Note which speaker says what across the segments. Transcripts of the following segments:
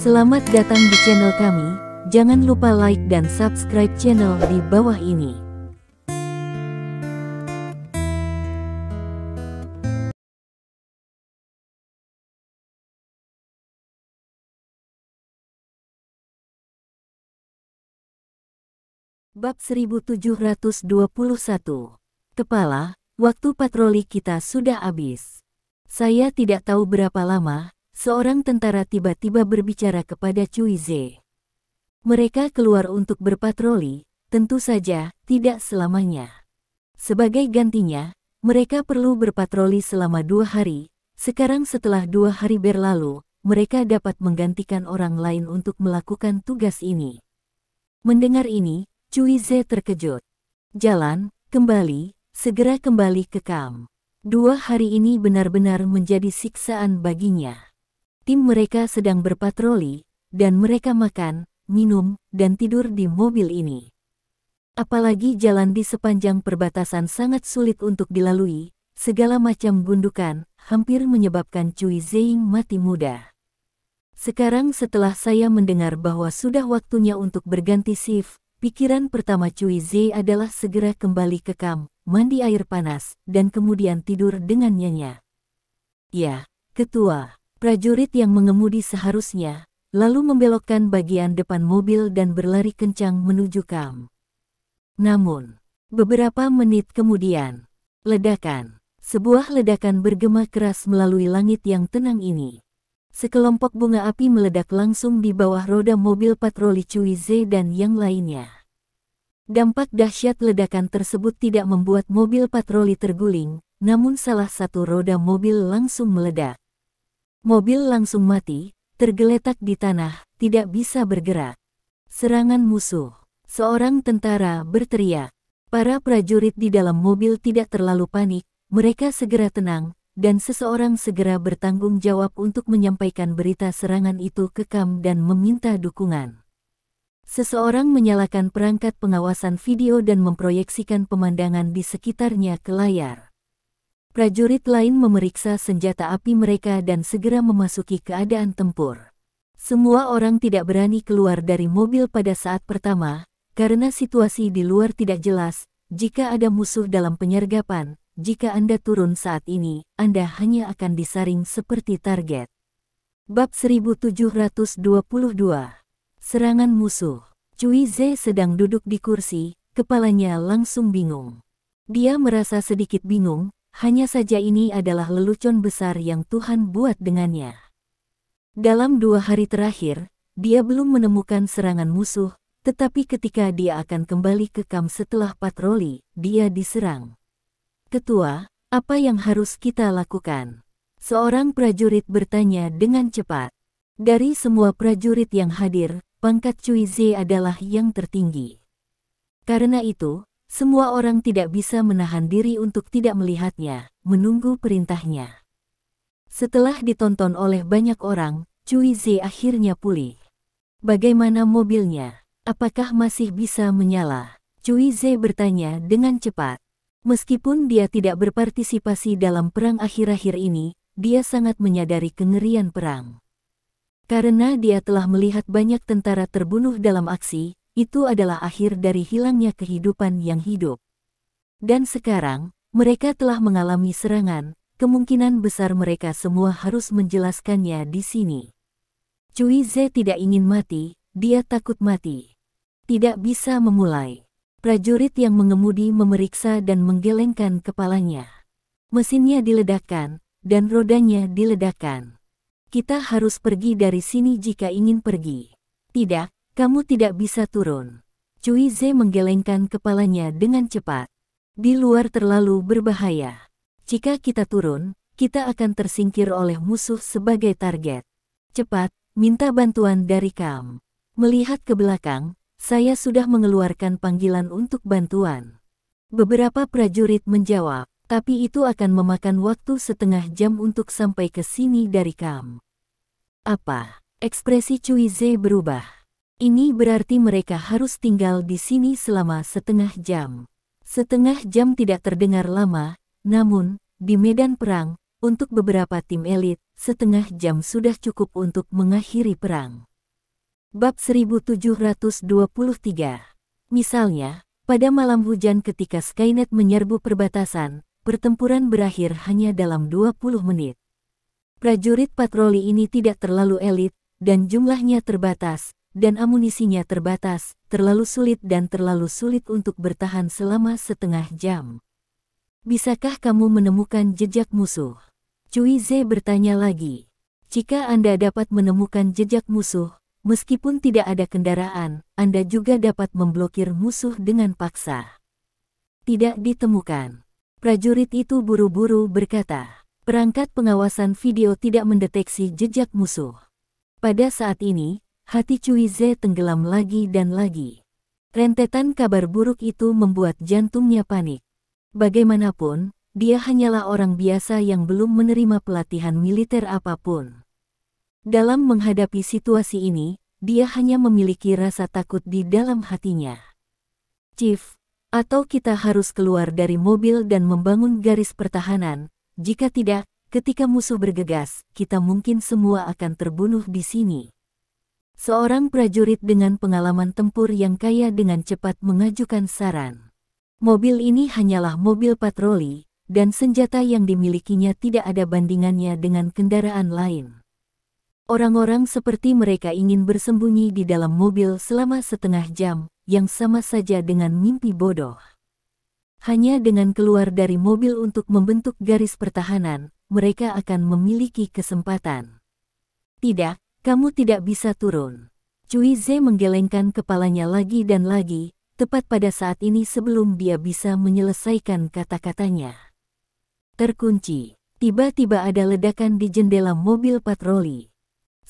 Speaker 1: Selamat datang di channel kami, jangan lupa like dan subscribe channel di bawah ini. Bab 1721. Kepala, waktu patroli kita sudah habis. Saya tidak tahu berapa lama, seorang tentara tiba-tiba berbicara kepada Cui Ze. Mereka keluar untuk berpatroli, tentu saja, tidak selamanya. Sebagai gantinya, mereka perlu berpatroli selama 2 hari, sekarang setelah 2 hari berlalu, mereka dapat menggantikan orang lain untuk melakukan tugas ini. Mendengar ini, Cui Ze terkejut. Jalan, kembali, segera kembali ke kamp. 2 hari ini benar-benar menjadi siksaan baginya. Tim mereka sedang berpatroli, dan mereka makan, minum, dan tidur di mobil ini. Apalagi jalan di sepanjang perbatasan sangat sulit untuk dilalui, segala macam gundukan, hampir menyebabkan Cui Ze mati muda. Sekarang setelah saya mendengar bahwa sudah waktunya untuk berganti shift, pikiran pertama Cui Ze adalah segera kembali ke kamp, mandi air panas, dan kemudian tidur dengan nyenyak. Ya, ketua, prajurit yang mengemudi seharusnya, lalu membelokkan bagian depan mobil dan berlari kencang menuju kamp. Namun, beberapa menit kemudian, sebuah ledakan bergema keras melalui langit yang tenang ini. Sekelompok bunga api meledak langsung di bawah roda mobil patroli Cui Ze dan yang lainnya. Dampak dahsyat ledakan tersebut tidak membuat mobil patroli terguling, namun salah satu roda mobil langsung meledak. Mobil langsung mati, tergeletak di tanah, tidak bisa bergerak. Serangan musuh. Seorang tentara berteriak. Para prajurit di dalam mobil tidak terlalu panik, mereka segera tenang, dan seseorang segera bertanggung jawab untuk menyampaikan berita serangan itu ke kamp dan meminta dukungan. Seseorang menyalakan perangkat pengawasan video dan memproyeksikan pemandangan di sekitarnya ke layar. Prajurit lain memeriksa senjata api mereka dan segera memasuki keadaan tempur. Semua orang tidak berani keluar dari mobil pada saat pertama, karena situasi di luar tidak jelas. Jika ada musuh dalam penyergapan, jika Anda turun saat ini, Anda hanya akan disaring seperti target. Bab 1722. Serangan musuh. Cui Ze sedang duduk di kursi, kepalanya langsung bingung. Dia merasa sedikit bingung, hanya saja ini adalah lelucon besar yang Tuhan buat dengannya. Dalam 2 hari terakhir, dia belum menemukan serangan musuh, tetapi ketika dia akan kembali ke kamp setelah patroli, dia diserang. Ketua, apa yang harus kita lakukan? Seorang prajurit bertanya dengan cepat. Dari semua prajurit yang hadir, pangkat Cui Ze adalah yang tertinggi. Karena itu, semua orang tidak bisa menahan diri untuk tidak melihatnya, menunggu perintahnya. Setelah ditonton oleh banyak orang, Cui Ze akhirnya pulih. Bagaimana mobilnya? Apakah masih bisa menyala? Cui Ze bertanya dengan cepat. Meskipun dia tidak berpartisipasi dalam perang akhir-akhir ini, dia sangat menyadari kengerian perang. Karena dia telah melihat banyak tentara terbunuh dalam aksi, itu adalah akhir dari hilangnya kehidupan yang hidup. Dan sekarang, mereka telah mengalami serangan, kemungkinan besar mereka semua harus menjelaskannya di sini. Cui Ze tidak ingin mati, dia takut mati. Tidak bisa memulai. Prajurit yang mengemudi memeriksa dan menggelengkan kepalanya. Mesinnya diledakkan, dan rodanya diledakkan. Kita harus pergi dari sini jika ingin pergi. Tidak, kamu tidak bisa turun. Cui Ze menggelengkan kepalanya dengan cepat. Di luar terlalu berbahaya. Jika kita turun, kita akan tersingkir oleh musuh sebagai target. Cepat, minta bantuan dari kamp. Melihat ke belakang, saya sudah mengeluarkan panggilan untuk bantuan. Beberapa prajurit menjawab. Tapi itu akan memakan waktu setengah jam untuk sampai ke sini dari kamp. Apa? Ekspresi Cui Ze berubah. Ini berarti mereka harus tinggal di sini selama setengah jam. Setengah jam tidak terdengar lama, namun, di medan perang, untuk beberapa tim elit, setengah jam sudah cukup untuk mengakhiri perang. Bab 1723. Misalnya, pada malam hujan ketika Skynet menyerbu perbatasan, pertempuran berakhir hanya dalam 20 menit. Prajurit patroli ini tidak terlalu elit, dan jumlahnya terbatas, dan amunisinya terbatas, terlalu sulit untuk bertahan selama setengah jam. Bisakah kamu menemukan jejak musuh? Cui Ze bertanya lagi. Jika Anda dapat menemukan jejak musuh, meskipun tidak ada kendaraan, Anda juga dapat memblokir musuh dengan paksa. Tidak ditemukan. Prajurit itu buru-buru berkata. Perangkat pengawasan video tidak mendeteksi jejak musuh. Pada saat ini, hati Cui Ze tenggelam lagi dan lagi. Rentetan kabar buruk itu membuat jantungnya panik. Bagaimanapun, dia hanyalah orang biasa yang belum menerima pelatihan militer apapun. Dalam menghadapi situasi ini, dia hanya memiliki rasa takut di dalam hatinya. Chief, atau kita harus keluar dari mobil dan membangun garis pertahanan. Jika tidak, ketika musuh bergegas, kita mungkin semua akan terbunuh di sini. Seorang prajurit dengan pengalaman tempur yang kaya dengan cepat mengajukan saran. Mobil ini hanyalah mobil patroli, dan senjata yang dimilikinya tidak ada bandingannya dengan kendaraan lain. Orang-orang seperti mereka ingin bersembunyi di dalam mobil selama setengah jam, yang sama saja dengan mimpi bodoh. Hanya dengan keluar dari mobil untuk membentuk garis pertahanan, mereka akan memiliki kesempatan. Tidak, kamu tidak bisa turun. Cui Ze menggelengkan kepalanya lagi dan lagi, tepat pada saat ini sebelum dia bisa menyelesaikan kata-katanya. Terkunci. Tiba-tiba ada ledakan di jendela mobil patroli.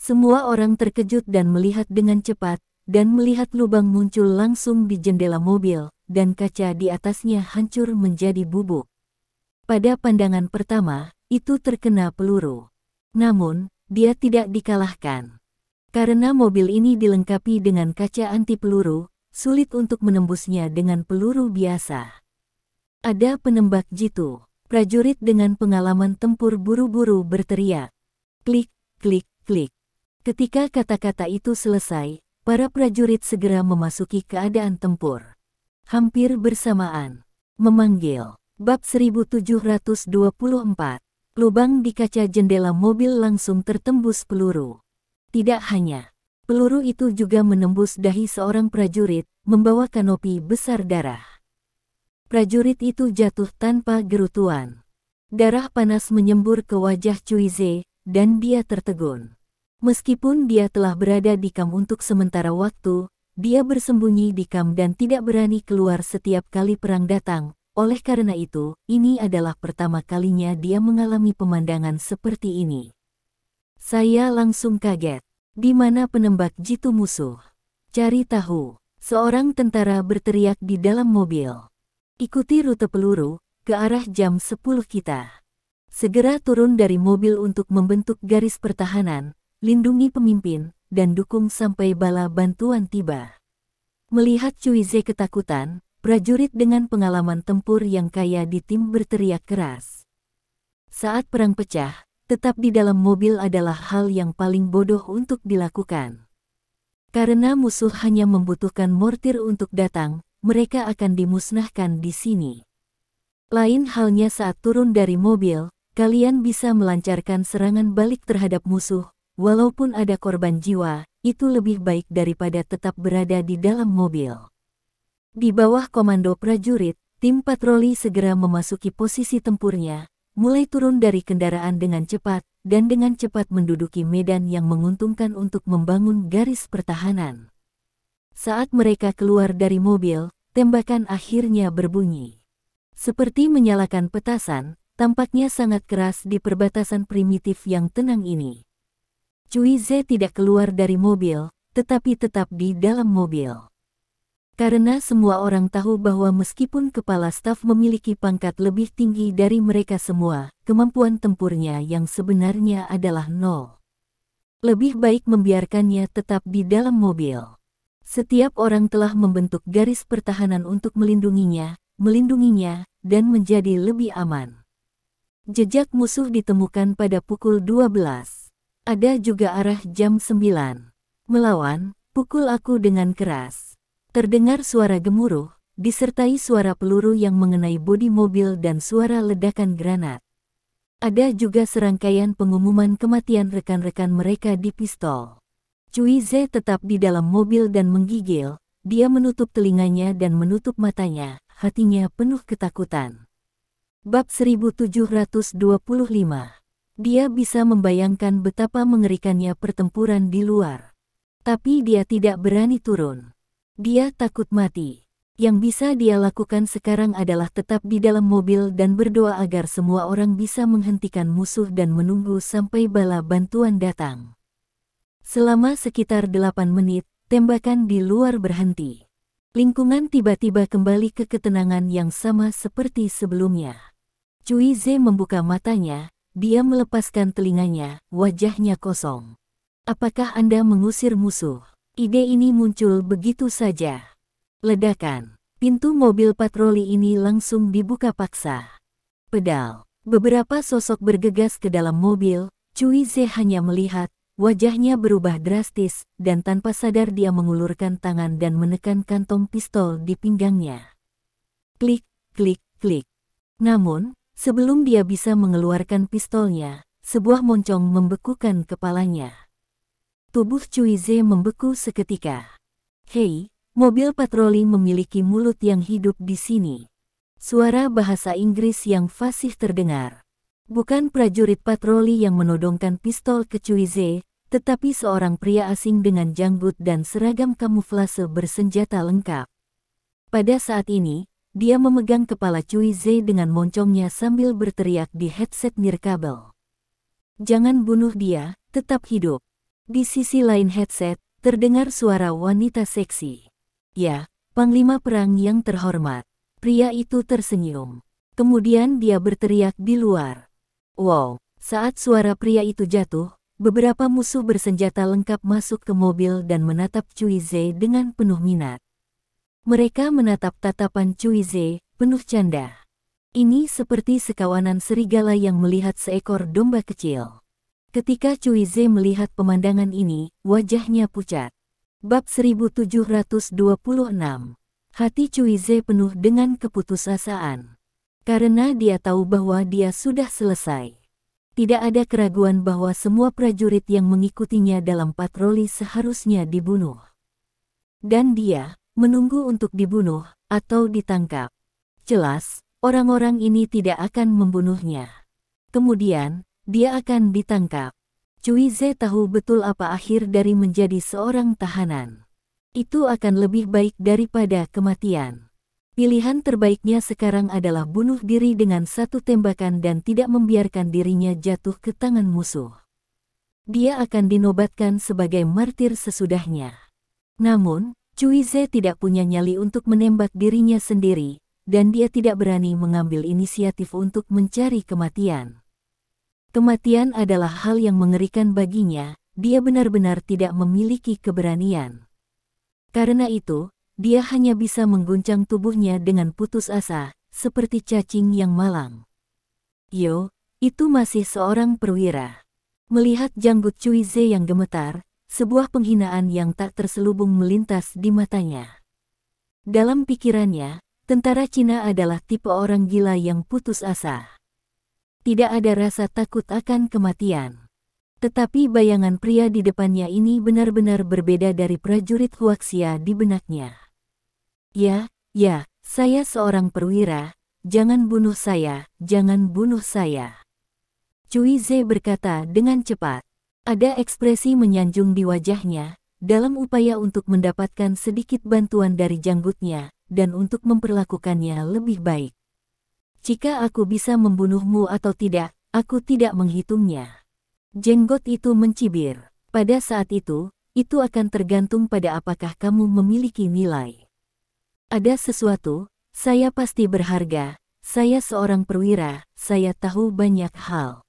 Speaker 1: Semua orang terkejut dan melihat dengan cepat, dan melihat lubang muncul langsung di jendela mobil, dan kaca di atasnya hancur menjadi bubuk. Pada pandangan pertama, itu terkena peluru. Namun, dia tidak dikalahkan. Karena mobil ini dilengkapi dengan kaca anti peluru, sulit untuk menembusnya dengan peluru biasa. Ada penembak jitu. Prajurit dengan pengalaman tempur buru-buru berteriak. Klik, klik, klik. Ketika kata-kata itu selesai, para prajurit segera memasuki keadaan tempur. Hampir bersamaan. Memanggil. Bab 1724. Lubang di kaca jendela mobil langsung tertembus peluru. Tidak hanya. Peluru itu juga menembus dahi seorang prajurit, membawa kanopi besar darah. Prajurit itu jatuh tanpa gerutuan. Darah panas menyembur ke wajah Cui Ze, dan dia tertegun. Meskipun dia telah berada di kamp untuk sementara waktu, dia bersembunyi di kamp dan tidak berani keluar setiap kali perang datang. Oleh karena itu, ini adalah pertama kalinya dia mengalami pemandangan seperti ini. Saya langsung kaget. Di mana penembak jitu musuh? Cari tahu. Seorang tentara berteriak di dalam mobil. Ikuti rute peluru, ke arah jam 10 kita. Segera turun dari mobil untuk membentuk garis pertahanan, lindungi pemimpin, dan dukung sampai bala bantuan tiba. Melihat Cui Ze ketakutan, prajurit dengan pengalaman tempur yang kaya di tim berteriak keras. Saat perang pecah, tetap di dalam mobil adalah hal yang paling bodoh untuk dilakukan. Karena musuh hanya membutuhkan mortir untuk datang, mereka akan dimusnahkan di sini. Lain halnya saat turun dari mobil, kalian bisa melancarkan serangan balik terhadap musuh, walaupun ada korban jiwa, itu lebih baik daripada tetap berada di dalam mobil. Di bawah komando prajurit, tim patroli segera memasuki posisi tempurnya, mulai turun dari kendaraan dengan cepat, dan dengan cepat menduduki medan yang menguntungkan untuk membangun garis pertahanan. Saat mereka keluar dari mobil, tembakan akhirnya berbunyi. Seperti menyalakan petasan, tampaknya sangat keras di perbatasan primitif yang tenang ini. Cui Ze tidak keluar dari mobil, tetapi tetap di dalam mobil. Karena semua orang tahu bahwa meskipun kepala staf memiliki pangkat lebih tinggi dari mereka semua, kemampuan tempurnya yang sebenarnya adalah nol. Lebih baik membiarkannya tetap di dalam mobil. Setiap orang telah membentuk garis pertahanan untuk melindunginya, dan menjadi lebih aman. Jejak musuh ditemukan pada pukul 12. Ada juga arah jam 9. Melawan, Pukul aku dengan keras. Terdengar suara gemuruh, disertai suara peluru yang mengenai bodi mobil dan suara ledakan granat. Ada juga serangkaian pengumuman kematian rekan-rekan mereka di pistol. Cui Ze tetap di dalam mobil dan menggigil. Dia menutup telinganya dan menutup matanya, hatinya penuh ketakutan. Bab 1725. Dia bisa membayangkan betapa mengerikannya pertempuran di luar. Tapi dia tidak berani turun. Dia takut mati. Yang bisa dia lakukan sekarang adalah tetap di dalam mobil dan berdoa agar semua orang bisa menghentikan musuh dan menunggu sampai bala bantuan datang. Selama sekitar 8 menit, tembakan di luar berhenti. Lingkungan tiba-tiba kembali ke ketenangan yang sama seperti sebelumnya. Cui Ze membuka matanya, dia melepaskan telinganya, wajahnya kosong. Apakah Anda mengusir musuh? Ide ini muncul begitu saja. Ledakan. Pintu mobil patroli ini langsung dibuka paksa. Pedal. Beberapa sosok bergegas ke dalam mobil. Cui Ze hanya melihat, wajahnya berubah drastis, dan tanpa sadar dia mengulurkan tangan dan menekan kantong pistol di pinggangnya. Klik, klik, klik. Namun, sebelum dia bisa mengeluarkan pistolnya, sebuah moncong membekukan kepalanya. Tubuh Cui Ze membeku seketika. Hei, mobil patroli memiliki mulut yang hidup di sini. Suara bahasa Inggris yang fasih terdengar. Bukan prajurit patroli yang menodongkan pistol ke Cui Ze, tetapi seorang pria asing dengan janggut dan seragam kamuflase bersenjata lengkap. Pada saat ini, dia memegang kepala Cui Ze dengan moncongnya sambil berteriak di headset nirkabel. Jangan bunuh dia, tetap hidup. Di sisi lain headset, terdengar suara wanita seksi. Ya, Panglima Perang yang terhormat. Pria itu tersenyum. Kemudian dia berteriak di luar. Wow, saat suara pria itu jatuh, beberapa musuh bersenjata lengkap masuk ke mobil dan menatap Cui Ze dengan penuh minat. Mereka menatap tatapan Cui Ze, penuh canda. Ini seperti sekawanan serigala yang melihat seekor domba kecil. Ketika Cui Ze melihat pemandangan ini, wajahnya pucat. Bab 1726. Hati Cui Ze penuh dengan keputusasaan. Karena dia tahu bahwa dia sudah selesai. Tidak ada keraguan bahwa semua prajurit yang mengikutinya dalam patroli seharusnya dibunuh. Dan dia menunggu untuk dibunuh atau ditangkap. Jelas, orang-orang ini tidak akan membunuhnya. Kemudian, dia akan ditangkap. Cui Ze tahu betul apa akhir dari menjadi seorang tahanan. Itu akan lebih baik daripada kematian. Pilihan terbaiknya sekarang adalah bunuh diri dengan satu tembakan dan tidak membiarkan dirinya jatuh ke tangan musuh. Dia akan dinobatkan sebagai martir sesudahnya. Namun, Cui Ze tidak punya nyali untuk menembak dirinya sendiri, dan dia tidak berani mengambil inisiatif untuk mencari kematian. Kematian adalah hal yang mengerikan baginya, dia benar-benar tidak memiliki keberanian. Karena itu, dia hanya bisa mengguncang tubuhnya dengan putus asa, seperti cacing yang malang. Yo, itu masih seorang perwira. Melihat janggut Cui Ze yang gemetar, sebuah penghinaan yang tak terselubung melintas di matanya. Dalam pikirannya, tentara Cina adalah tipe orang gila yang putus asa. Tidak ada rasa takut akan kematian. Tetapi bayangan pria di depannya ini benar-benar berbeda dari prajurit Huaxia di benaknya. Ya, saya seorang perwira, jangan bunuh saya, jangan bunuh saya. Cui Ze berkata dengan cepat. Ada ekspresi menyanjung di wajahnya, dalam upaya untuk mendapatkan sedikit bantuan dari janggutnya, dan untuk memperlakukannya lebih baik. Jika aku bisa membunuhmu atau tidak, aku tidak menghitungnya. Jenggot itu mencibir. Pada saat itu akan tergantung pada apakah kamu memiliki nilai. Ada sesuatu, saya pasti berharga, saya seorang perwira, saya tahu banyak hal.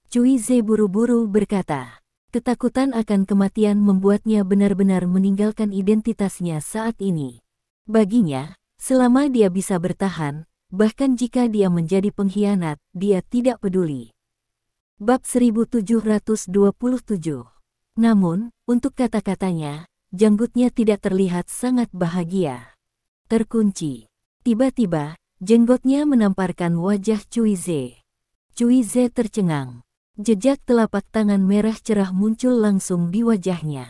Speaker 1: Cui Ze buru-buru berkata. Ketakutan akan kematian membuatnya benar-benar meninggalkan identitasnya saat ini. Baginya, selama dia bisa bertahan, bahkan jika dia menjadi pengkhianat, dia tidak peduli. Bab 1727. Namun, untuk kata-katanya, janggutnya tidak terlihat sangat bahagia. Terkunci. Tiba-tiba, jenggotnya menamparkan wajah Cui Ze. Cui Ze tercengang. Jejak telapak tangan merah cerah muncul langsung di wajahnya.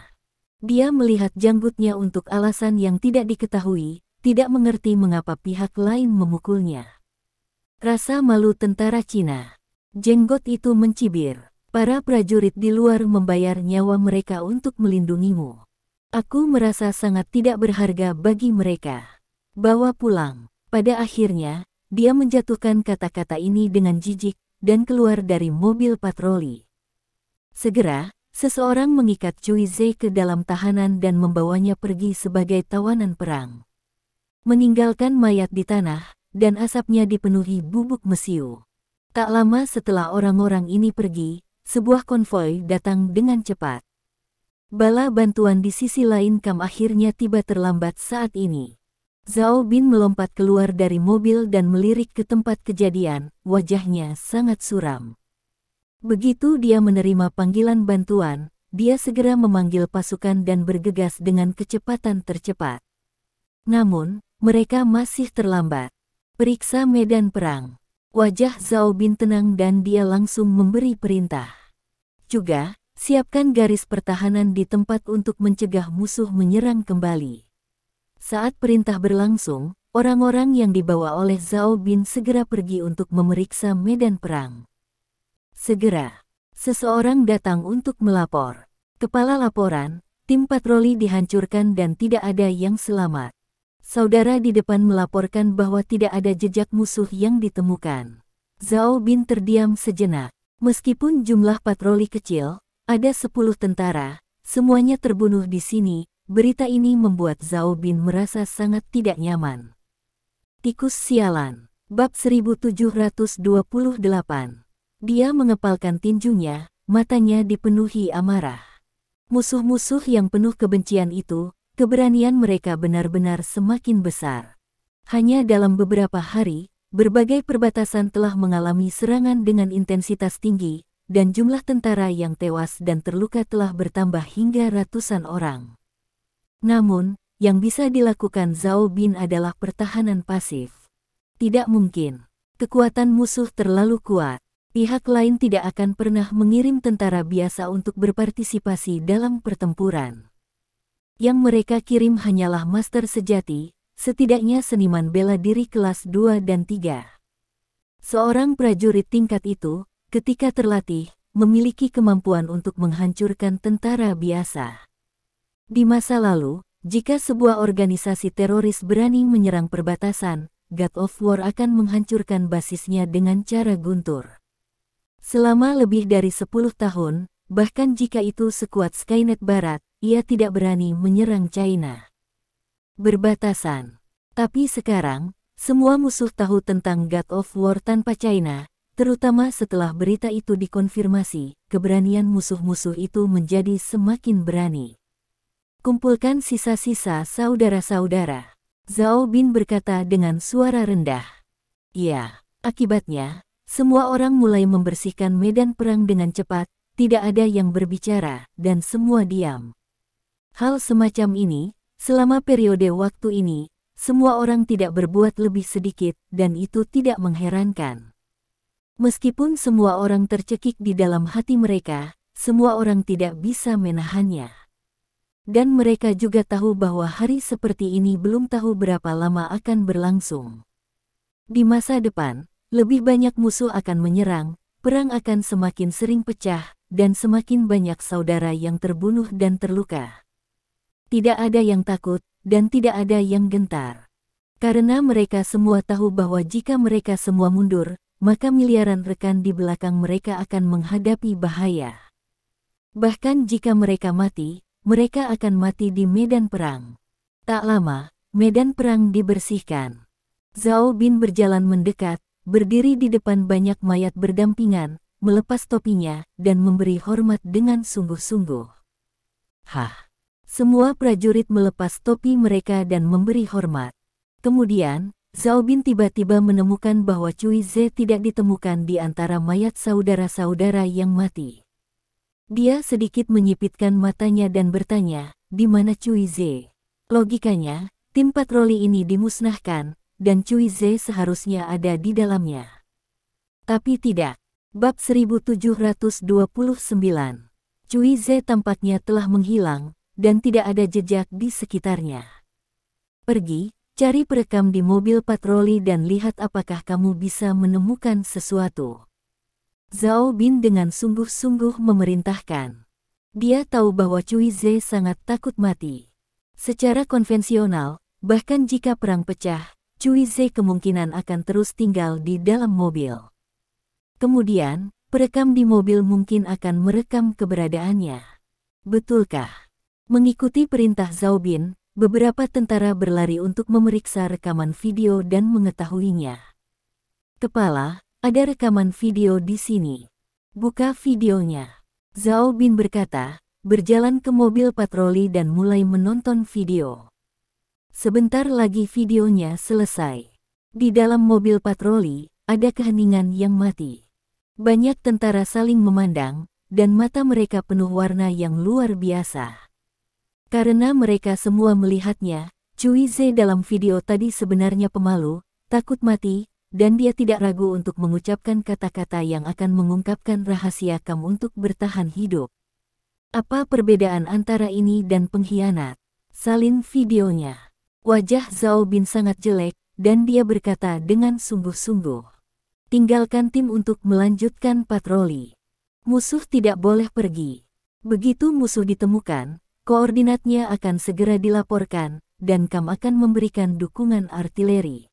Speaker 1: Dia melihat janggutnya untuk alasan yang tidak diketahui, tidak mengerti mengapa pihak lain memukulnya. Rasa malu tentara Cina. Jenggot itu mencibir. Para prajurit di luar membayar nyawa mereka untuk melindungimu. Aku merasa sangat tidak berharga bagi mereka. Bawa pulang. Pada akhirnya, dia menjatuhkan kata-kata ini dengan jijik dan keluar dari mobil patroli. Segera, seseorang mengikat Cui Ze ke dalam tahanan dan membawanya pergi sebagai tawanan perang. Meninggalkan mayat di tanah, dan asapnya dipenuhi bubuk mesiu. Tak lama setelah orang-orang ini pergi, sebuah konvoi datang dengan cepat. Bala bantuan di sisi lain Kam akhirnya tiba terlambat saat ini. Zhao Bin melompat keluar dari mobil dan melirik ke tempat kejadian, wajahnya sangat suram. Begitu dia menerima panggilan bantuan, dia segera memanggil pasukan dan bergegas dengan kecepatan tercepat. Namun, mereka masih terlambat. Periksa medan perang. Wajah Zhao Bin tenang dan dia langsung memberi perintah. Juga, siapkan garis pertahanan di tempat untuk mencegah musuh menyerang kembali. Saat perintah berlangsung, orang-orang yang dibawa oleh Zhao Bin segera pergi untuk memeriksa medan perang. Segera, seseorang datang untuk melapor. Kepala laporan, tim patroli dihancurkan dan tidak ada yang selamat. Saudara di depan melaporkan bahwa tidak ada jejak musuh yang ditemukan. Zhao Bin terdiam sejenak. Meskipun jumlah patroli kecil, ada 10 tentara, semuanya terbunuh di sini. Berita ini membuat Zhao Bin merasa sangat tidak nyaman. Tikus sialan. Bab 1728. Dia mengepalkan tinjunya, matanya dipenuhi amarah. Musuh-musuh yang penuh kebencian itu, keberanian mereka benar-benar semakin besar. Hanya dalam beberapa hari, berbagai perbatasan telah mengalami serangan dengan intensitas tinggi, dan jumlah tentara yang tewas dan terluka telah bertambah hingga ratusan orang. Namun, yang bisa dilakukan Zhao Bin adalah pertahanan pasif. Tidak mungkin. Kekuatan musuh terlalu kuat. Pihak lain tidak akan pernah mengirim tentara biasa untuk berpartisipasi dalam pertempuran. Yang mereka kirim hanyalah master sejati, setidaknya seniman bela diri kelas 2 dan 3. Seorang prajurit tingkat itu, ketika terlatih, memiliki kemampuan untuk menghancurkan tentara biasa. Di masa lalu, jika sebuah organisasi teroris berani menyerang perbatasan, God of War akan menghancurkan basisnya dengan cara guntur. Selama lebih dari 10 tahun, bahkan jika itu sekuat Skynet Barat, ia tidak berani menyerang China. Berbatasan. Tapi sekarang, semua musuh tahu tentang God of War tanpa China, terutama setelah berita itu dikonfirmasi, keberanian musuh-musuh itu menjadi semakin berani. Kumpulkan sisa-sisa saudara-saudara. Zhao Bin berkata dengan suara rendah. Ya, akibatnya, semua orang mulai membersihkan medan perang dengan cepat, tidak ada yang berbicara, dan semua diam. Hal semacam ini, selama periode waktu ini, semua orang tidak berbuat lebih sedikit, dan itu tidak mengherankan. Meskipun semua orang tercekik di dalam hati mereka, semua orang tidak bisa menahannya. Dan mereka juga tahu bahwa hari seperti ini belum tahu berapa lama akan berlangsung. Di masa depan, lebih banyak musuh akan menyerang, perang akan semakin sering pecah, dan semakin banyak saudara yang terbunuh dan terluka. Tidak ada yang takut, dan tidak ada yang gentar. Karena mereka semua tahu bahwa jika mereka semua mundur, maka miliaran rekan di belakang mereka akan menghadapi bahaya. Bahkan jika mereka mati, mereka akan mati di medan perang. Tak lama, medan perang dibersihkan. Zhao Bin berjalan mendekat, berdiri di depan banyak mayat berdampingan, melepas topinya, dan memberi hormat dengan sungguh-sungguh. Hah! Semua prajurit melepas topi mereka dan memberi hormat. Kemudian, Zhao Bin tiba-tiba menemukan bahwa Cui Ze tidak ditemukan di antara mayat saudara-saudara yang mati. Dia sedikit menyipitkan matanya dan bertanya, di mana Cuize. Logikanya, tim patroli ini dimusnahkan, dan Cuize seharusnya ada di dalamnya. Tapi tidak. Bab 1729. Cuize tampaknya telah menghilang, dan tidak ada jejak di sekitarnya. Pergi, cari perekam di mobil patroli dan lihat apakah kamu bisa menemukan sesuatu. Zhao Bin dengan sungguh-sungguh memerintahkan. Dia tahu bahwa Cuize sangat takut mati. Secara konvensional, bahkan jika perang pecah, Cuize kemungkinan akan terus tinggal di dalam mobil. Kemudian, perekam di mobil mungkin akan merekam keberadaannya. Betulkah? Mengikuti perintah Zhao Bin, beberapa tentara berlari untuk memeriksa rekaman video dan mengetahuinya. Kepala, ada rekaman video di sini. Buka videonya. Zhao Bin berkata, berjalan ke mobil patroli dan mulai menonton video. Sebentar lagi videonya selesai. Di dalam mobil patroli, ada keheningan yang mati. Banyak tentara saling memandang, dan mata mereka penuh warna yang luar biasa. Karena mereka semua melihatnya, Cuize dalam video tadi sebenarnya pemalu, takut mati, dan dia tidak ragu untuk mengucapkan kata-kata yang akan mengungkapkan rahasia kamu untuk bertahan hidup. Apa perbedaan antara ini dan pengkhianat? Salin videonya. Wajah Zhao Bin sangat jelek, dan dia berkata dengan sungguh-sungguh. Tinggalkan tim untuk melanjutkan patroli. Musuh tidak boleh pergi. Begitu musuh ditemukan, koordinatnya akan segera dilaporkan, dan kamu akan memberikan dukungan artileri.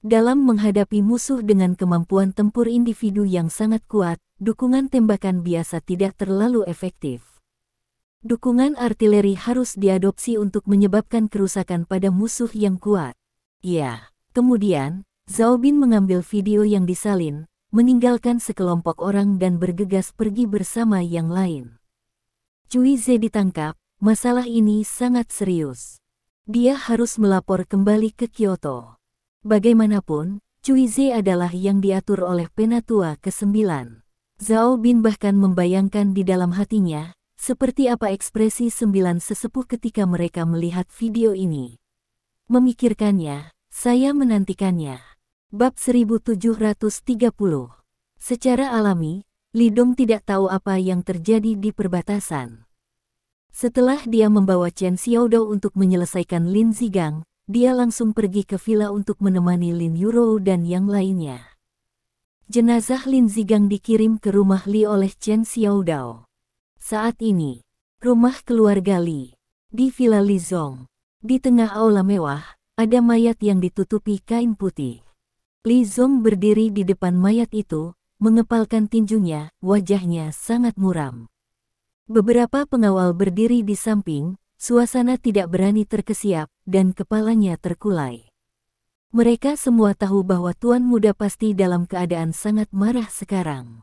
Speaker 1: Dalam menghadapi musuh dengan kemampuan tempur individu yang sangat kuat, dukungan tembakan biasa tidak terlalu efektif. Dukungan artileri harus diadopsi untuk menyebabkan kerusakan pada musuh yang kuat. Ya, kemudian, Zhao Bin mengambil video yang disalin, meninggalkan sekelompok orang dan bergegas pergi bersama yang lain. Cuize ditangkap, masalah ini sangat serius. Dia harus melapor kembali ke Kyoto. Bagaimanapun, Cuize adalah yang diatur oleh Penatua ke-9. Zhao Bin bahkan membayangkan di dalam hatinya, seperti apa ekspresi 9 sesepuh ketika mereka melihat video ini. Memikirkannya, saya menantikannya. Bab 1730. Secara alami, Li Dong tidak tahu apa yang terjadi di perbatasan. Setelah dia membawa Chen Xiaodao untuk menyelesaikan Lin Zigang, dia langsung pergi ke villa untuk menemani Lin Yurou dan yang lainnya. Jenazah Lin Zigang dikirim ke rumah Li oleh Chen Xiaodao. Saat ini, rumah keluarga Li, di Villa Li Zong. Di tengah aula mewah, ada mayat yang ditutupi kain putih. Li Zong berdiri di depan mayat itu, mengepalkan tinjunya, wajahnya sangat muram. Beberapa pengawal berdiri di samping, suasana tidak berani terkesiap, dan kepalanya terkulai. Mereka semua tahu bahwa Tuan Muda pasti dalam keadaan sangat marah sekarang.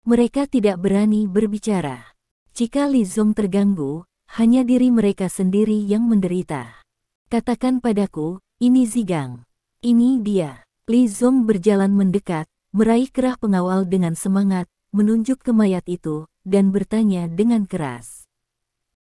Speaker 1: Mereka tidak berani berbicara. Jika Li Zong terganggu, hanya diri mereka sendiri yang menderita. Katakan padaku, ini Zigang. Ini dia. Li Zong berjalan mendekat, meraih kerah pengawal dengan semangat, menunjuk ke mayat itu, dan bertanya dengan keras.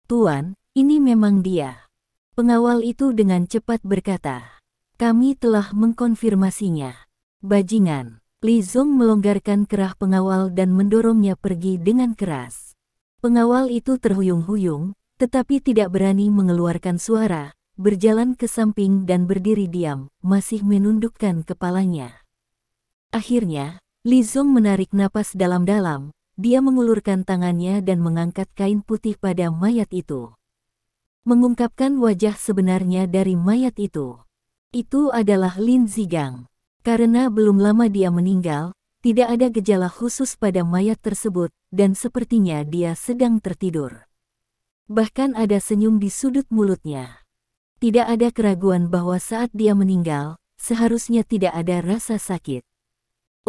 Speaker 1: Tuan, ini memang dia. Pengawal itu dengan cepat berkata. Kami telah mengkonfirmasinya. Bajingan. Li Zong melonggarkan kerah pengawal dan mendorongnya pergi dengan keras. Pengawal itu terhuyung-huyung, tetapi tidak berani mengeluarkan suara, berjalan ke samping dan berdiri diam, masih menundukkan kepalanya. Akhirnya, Li Zong menarik napas dalam-dalam, dia mengulurkan tangannya dan mengangkat kain putih pada mayat itu. Mengungkapkan wajah sebenarnya dari mayat itu. Itu adalah Lin Zigang. Karena belum lama dia meninggal, tidak ada gejala khusus pada mayat tersebut, dan sepertinya dia sedang tertidur. Bahkan ada senyum di sudut mulutnya. Tidak ada keraguan bahwa saat dia meninggal, seharusnya tidak ada rasa sakit.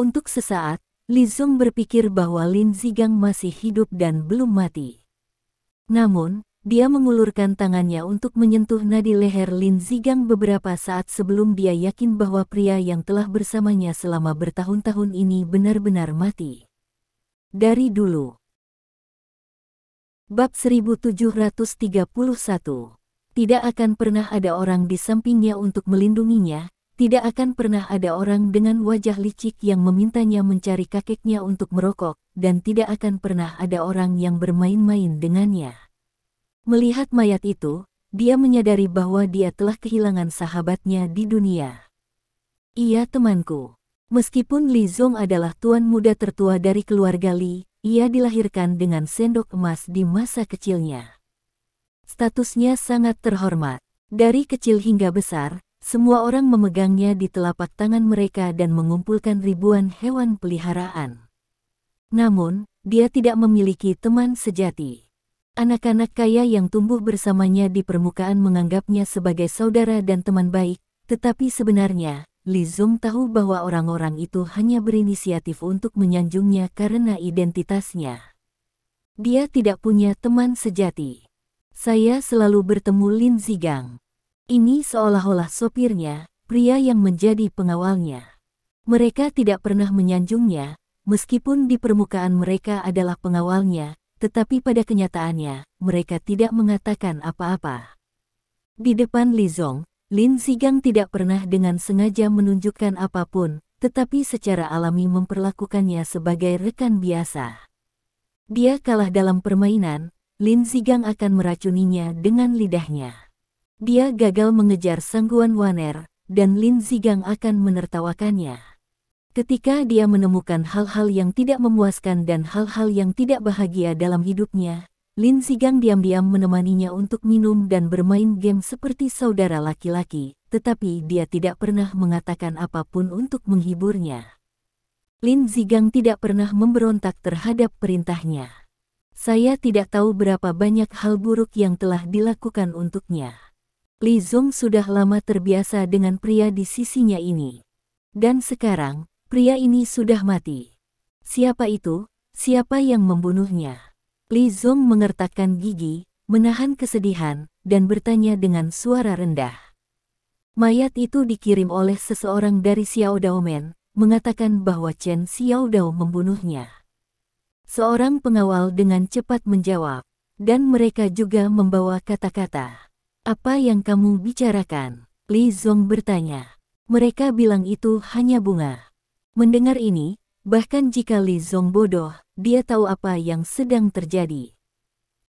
Speaker 1: Untuk sesaat, Li Zong berpikir bahwa Lin Zigang masih hidup dan belum mati. Namun, dia mengulurkan tangannya untuk menyentuh nadi leher Lin Zigang beberapa saat sebelum dia yakin bahwa pria yang telah bersamanya selama bertahun-tahun ini benar-benar mati. Dari dulu. Bab 1731. Tidak akan pernah ada orang di sampingnya untuk melindunginya, tidak akan pernah ada orang dengan wajah licik yang memintanya mencari kakeknya untuk merokok, dan tidak akan pernah ada orang yang bermain-main dengannya. Melihat mayat itu, dia menyadari bahwa dia telah kehilangan sahabatnya di dunia. Iya temanku. Meskipun Li Zong adalah tuan muda tertua dari keluarga Li, ia dilahirkan dengan sendok emas di masa kecilnya. Statusnya sangat terhormat. Dari kecil hingga besar, semua orang memegangnya di telapak tangan mereka dan mengumpulkan ribuan hewan peliharaan. Namun, dia tidak memiliki teman sejati. Anak-anak kaya yang tumbuh bersamanya di permukaan menganggapnya sebagai saudara dan teman baik, tetapi sebenarnya, Li Zong tahu bahwa orang-orang itu hanya berinisiatif untuk menyanjungnya karena identitasnya. Dia tidak punya teman sejati. Saya selalu bertemu Lin Zigang. Ini seolah-olah sopirnya, pria yang menjadi pengawalnya. Mereka tidak pernah menyanjungnya, meskipun di permukaan mereka adalah pengawalnya, tetapi pada kenyataannya, mereka tidak mengatakan apa-apa. Di depan Li Zong, Lin Zigang tidak pernah dengan sengaja menunjukkan apapun, tetapi secara alami memperlakukannya sebagai rekan biasa. Dia kalah dalam permainan, Lin Zigang akan meracuninya dengan lidahnya. Dia gagal mengejar Sangguan Waner, dan Lin Zigang akan menertawakannya. Ketika dia menemukan hal-hal yang tidak memuaskan dan hal-hal yang tidak bahagia dalam hidupnya, Lin Zigang diam-diam menemaninya untuk minum dan bermain game seperti saudara laki-laki, tetapi dia tidak pernah mengatakan apapun untuk menghiburnya. Lin Zigang tidak pernah memberontak terhadap perintahnya. Saya tidak tahu berapa banyak hal buruk yang telah dilakukan untuknya. Li Zong sudah lama terbiasa dengan pria di sisinya ini. Dan sekarang, pria ini sudah mati. Siapa itu? Siapa yang membunuhnya? Li Zong mengertakkan gigi, menahan kesedihan, dan bertanya dengan suara rendah. Mayat itu dikirim oleh seseorang dari Xiao Daomen, mengatakan bahwa Chen Xiao Dao membunuhnya. Seorang pengawal dengan cepat menjawab, dan mereka juga membawa kata-kata. Apa yang kamu bicarakan? Li Zong bertanya. Mereka bilang itu hanya bunga. Mendengar ini, bahkan jika Li Zong bodoh, dia tahu apa yang sedang terjadi.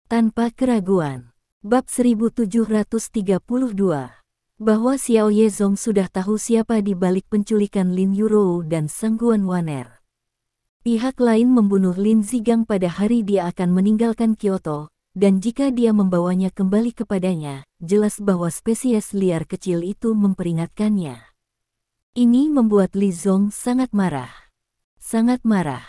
Speaker 1: Tanpa keraguan. Bab 1732. Bahwa Xiao Yezong sudah tahu siapa di balik penculikan Lin Yurou dan Sangguan Waner. Pihak lain membunuh Lin Zigang pada hari dia akan meninggalkan Kyoto, dan jika dia membawanya kembali kepadanya, jelas bahwa spesies liar kecil itu memperingatkannya. Ini membuat Li Zong sangat marah. Sangat marah.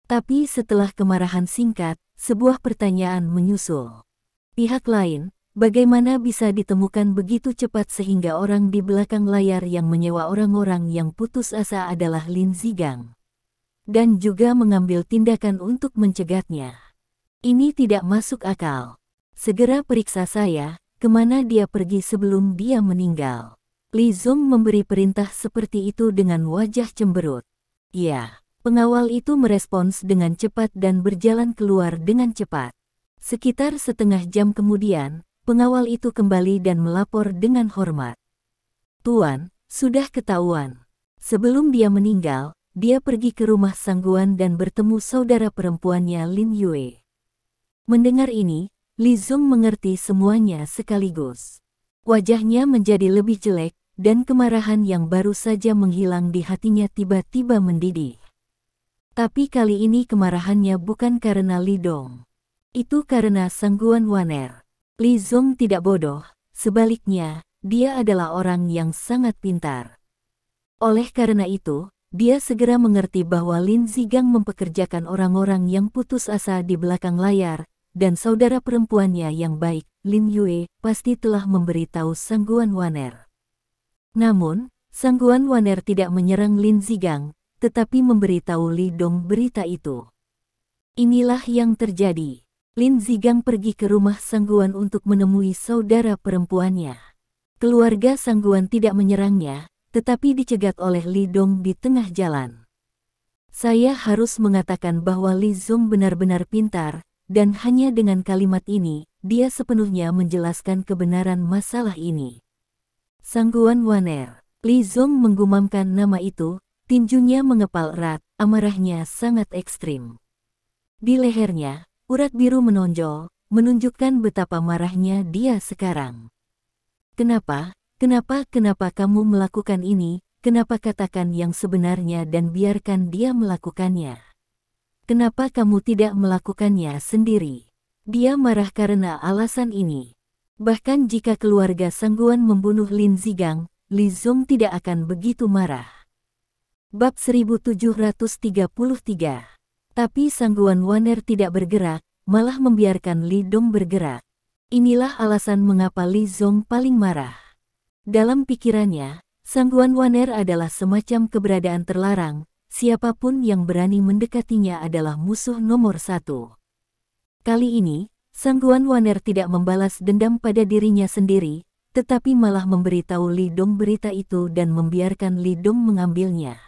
Speaker 1: Tapi setelah kemarahan singkat, sebuah pertanyaan menyusul. Pihak lain, bagaimana bisa ditemukan begitu cepat sehingga orang di belakang layar yang menyewa orang-orang yang putus asa adalah Lin Zigang? Dan juga mengambil tindakan untuk mencegatnya. Ini tidak masuk akal. Segera periksa saya, kemana dia pergi sebelum dia meninggal. Li Zong memberi perintah seperti itu dengan wajah cemberut. Ya. Pengawal itu merespons dengan cepat dan berjalan keluar dengan cepat. Sekitar setengah jam kemudian, pengawal itu kembali dan melapor dengan hormat. Tuan, sudah ketahuan. Sebelum dia meninggal, dia pergi ke rumah Sangguan dan bertemu saudara perempuannya Lin Yue. Mendengar ini, Li Zong mengerti semuanya sekaligus. Wajahnya menjadi lebih jelek, dan kemarahan yang baru saja menghilang di hatinya tiba-tiba mendidih. Tapi kali ini kemarahannya bukan karena Li Dong. Itu karena Sangguan Waner. Li Zong tidak bodoh, sebaliknya, dia adalah orang yang sangat pintar. Oleh karena itu, dia segera mengerti bahwa Lin Zigang mempekerjakan orang-orang yang putus asa di belakang layar, dan saudara perempuannya yang baik, Lin Yue, pasti telah memberitahu Sangguan Waner. Namun, Sangguan Waner tidak menyerang Lin Zigang, tetapi memberitahu Li Dong berita itu. Inilah yang terjadi. Lin Zigang pergi ke rumah Sangguan untuk menemui saudara perempuannya. Keluarga Sangguan tidak menyerangnya, tetapi dicegat oleh Li Dong di tengah jalan. Saya harus mengatakan bahwa Li Zong benar-benar pintar, dan hanya dengan kalimat ini, dia sepenuhnya menjelaskan kebenaran masalah ini. Sangguan Waner. Li Zong menggumamkan nama itu, tinjunya mengepal erat, amarahnya sangat ekstrim. Di lehernya, urat biru menonjol, menunjukkan betapa marahnya dia sekarang. Kenapa kamu melakukan ini? Kenapa katakan yang sebenarnya dan biarkan dia melakukannya? Kenapa kamu tidak melakukannya sendiri? Dia marah karena alasan ini. Bahkan jika keluarga Sangguan membunuh Lin Zigang, Li Zong tidak akan begitu marah. Bab 1733. Tapi Sangguan Waner tidak bergerak, malah membiarkan Li Dong bergerak. Inilah alasan mengapa Li Zong paling marah. Dalam pikirannya, Sangguan Waner adalah semacam keberadaan terlarang. Siapapun yang berani mendekatinya adalah musuh nomor satu. Kali ini, Sangguan Waner tidak membalas dendam pada dirinya sendiri, tetapi malah memberitahu Li Dong berita itu dan membiarkan Li Dong mengambilnya.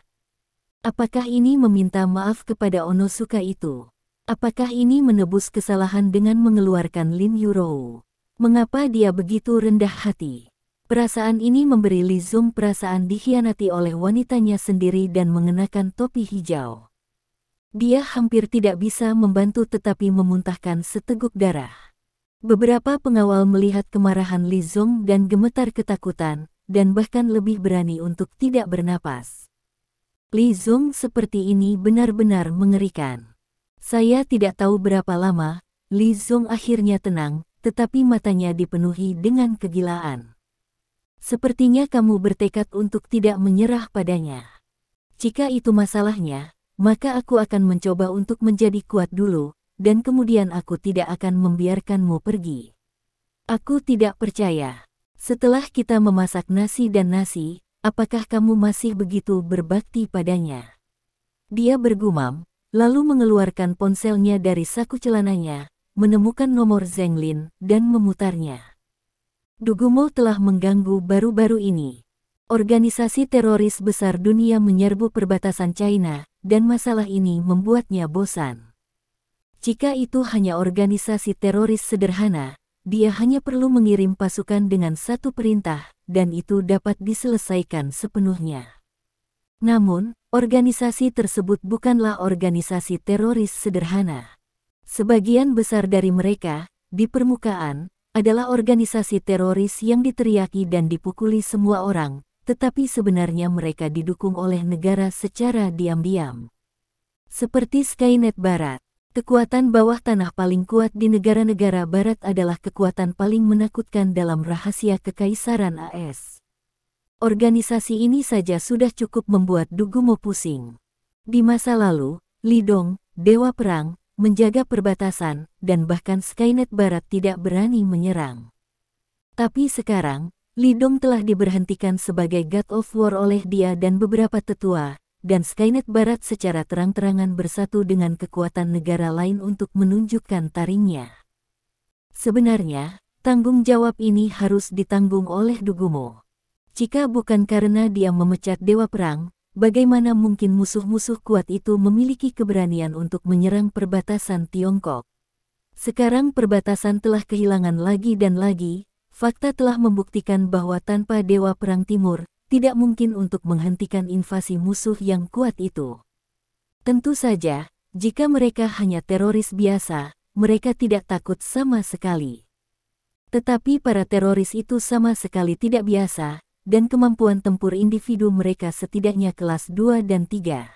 Speaker 1: Apakah ini meminta maaf kepada Onosuka itu? Apakah ini menebus kesalahan dengan mengeluarkan Lin Yurou? Mengapa dia begitu rendah hati? Perasaan ini memberi Li Zong perasaan dikhianati oleh wanitanya sendiri dan mengenakan topi hijau. Dia hampir tidak bisa membantu tetapi memuntahkan seteguk darah. Beberapa pengawal melihat kemarahan Li Zong dan gemetar ketakutan, dan bahkan lebih berani untuk tidak bernapas. Li Zong seperti ini benar-benar mengerikan. Saya tidak tahu berapa lama, Li Zong akhirnya tenang, tetapi matanya dipenuhi dengan kegilaan. Sepertinya kamu bertekad untuk tidak menyerah padanya. Jika itu masalahnya, maka aku akan mencoba untuk menjadi kuat dulu, dan kemudian aku tidak akan membiarkanmu pergi. Aku tidak percaya. Setelah kita memasak nasi dan nasi, apakah kamu masih begitu berbakti padanya? Dia bergumam, lalu mengeluarkan ponselnya dari saku celananya, menemukan nomor Zheng Lin, dan memutarnya. Dugumo telah mengganggu baru-baru ini. Organisasi teroris besar dunia menyerbu perbatasan China, dan masalah ini membuatnya bosan. Jika itu hanya organisasi teroris sederhana, dia hanya perlu mengirim pasukan dengan satu perintah, dan itu dapat diselesaikan sepenuhnya. Namun, organisasi tersebut bukanlah organisasi teroris sederhana. Sebagian besar dari mereka, di permukaan, adalah organisasi teroris yang diteriaki dan dipukuli semua orang, tetapi sebenarnya mereka didukung oleh negara secara diam-diam. Seperti Skynet Barat, kekuatan bawah tanah paling kuat di negara-negara Barat adalah kekuatan paling menakutkan dalam rahasia Kekaisaran AS. Organisasi ini saja sudah cukup membuat Dugumo pusing. Di masa lalu, Li Dong, Dewa Perang, menjaga perbatasan, dan bahkan Skynet Barat tidak berani menyerang. Tapi sekarang, Li Dong telah diberhentikan sebagai God of War oleh dia dan beberapa tetua, dan Skynet Barat secara terang-terangan bersatu dengan kekuatan negara lain untuk menunjukkan taringnya. Sebenarnya, tanggung jawab ini harus ditanggung oleh Dugumo. Jika bukan karena dia memecat Dewa Perang, bagaimana mungkin musuh-musuh kuat itu memiliki keberanian untuk menyerang perbatasan Tiongkok? Sekarang perbatasan telah kehilangan lagi dan lagi, fakta telah membuktikan bahwa tanpa Dewa Perang Timur, tidak mungkin untuk menghentikan invasi musuh yang kuat itu. Tentu saja, jika mereka hanya teroris biasa, mereka tidak takut sama sekali. Tetapi para teroris itu sama sekali tidak biasa, dan kemampuan tempur individu mereka setidaknya kelas 2 dan 3.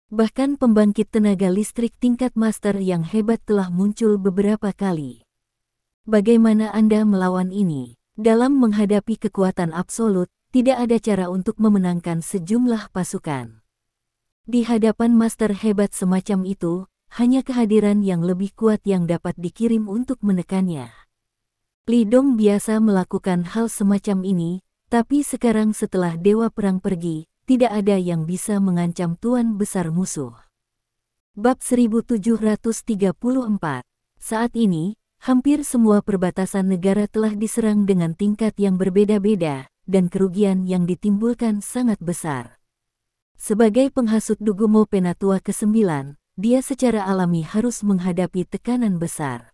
Speaker 1: Bahkan pembangkit tenaga listrik tingkat master yang hebat telah muncul beberapa kali. Bagaimana Anda melawan ini? Dalam menghadapi kekuatan absolut, tidak ada cara untuk memenangkan sejumlah pasukan. Di hadapan master hebat semacam itu, hanya kehadiran yang lebih kuat yang dapat dikirim untuk menekannya. Li Dong biasa melakukan hal semacam ini, tapi sekarang setelah Dewa Perang pergi, tidak ada yang bisa mengancam tuan besar musuh. Bab 1734. Saat ini, hampir semua perbatasan negara telah diserang dengan tingkat yang berbeda-beda, dan kerugian yang ditimbulkan sangat besar. Sebagai penghasut Dugumo Penatua ke-9, dia secara alami harus menghadapi tekanan besar.